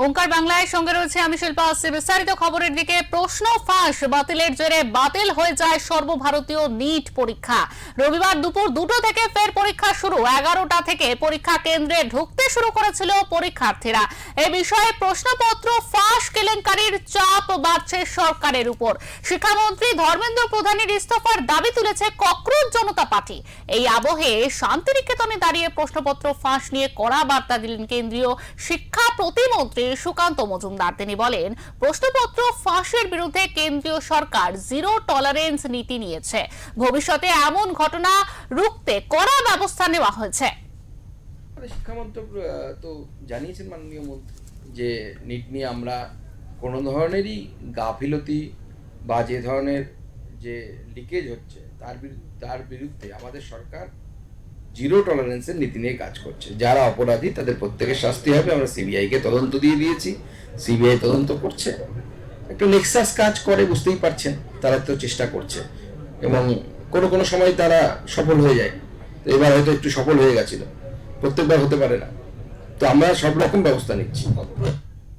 ওঙ্কার বাংলায় সঙ্গে রয়েছে আমি শিল্পা। বিস্তারিত খবরের দিকে। প্রশ্ন ফাঁস বাতিলের জেরে বাতিল হয়ে যায় সর্বভারতীয় নিট পরীক্ষা। রবিবার দুপুর 2টো থেকে ফের পরীক্ষা শুরু। 11টা থেকে পরীক্ষা কেন্দ্রে ঢুকতে শুরু করেছিল পরীক্ষার্থীরা। এ বিষয়ে প্রশ্নপত্র ফাঁস কেলেঙ্কারির চাপ বাড়ছে সরকারের উপর। শিক্ষামন্ত্রী ধর্মেন্দ্র প্রধানের ইস্তফার দাবি তুলেছে ককরোচ জনতা পার্টি। এই আবহে শান্তিনিকেতনে দাঁড়িয়ে প্রশ্নপত্র ফাঁস নিয়ে কড়া বার্তা দিলেন কেন্দ্রীয় শিক্ষা প্রতিমন্ত্রী সুকান্ত মজুমদার। তিনি বলেন, প্রশ্নপত্র ফাঁসের বিরুদ্ধে কেন্দ্রীয় সরকার জিরো টলারেন্স নীতি নিয়েছে। ভবিষ্যতে এমন ঘটনা রুখতে কড়া ব্যবস্থা নেওয়া হয়েছে। শিক্ষামন্ত্রক তো জানিয়েছেন মাননীয় মন্ত্রী যে নিট নিয়ে আমরা কোনো ধরনেরই গাফিলতি বা যে ধরনের যে লিকেজ হচ্ছে তার বিরুদ্ধে আমাদের সরকার জিরো টলারেন্সের নীতি নিয়ে কাজ করছে। যারা অপরাধী তাদের প্রত্যেকের শাস্তি হবে। আমরা সিবিআইকে তদন্ত দিয়ে দিয়েছি, সিবিআই তদন্ত করছে। একটা নেক্সাস কাজ করে, বুঝতেই পারছেন, তারা তো চেষ্টা করছে এবং কোনো সময় তারা সফল হয়ে যায়। তো এবার হয়তো একটু সফল হয়ে গেছিল, প্রত্যেকবার হতে পারে না। তো আমরা সব রকম ব্যবস্থা নিচ্ছি।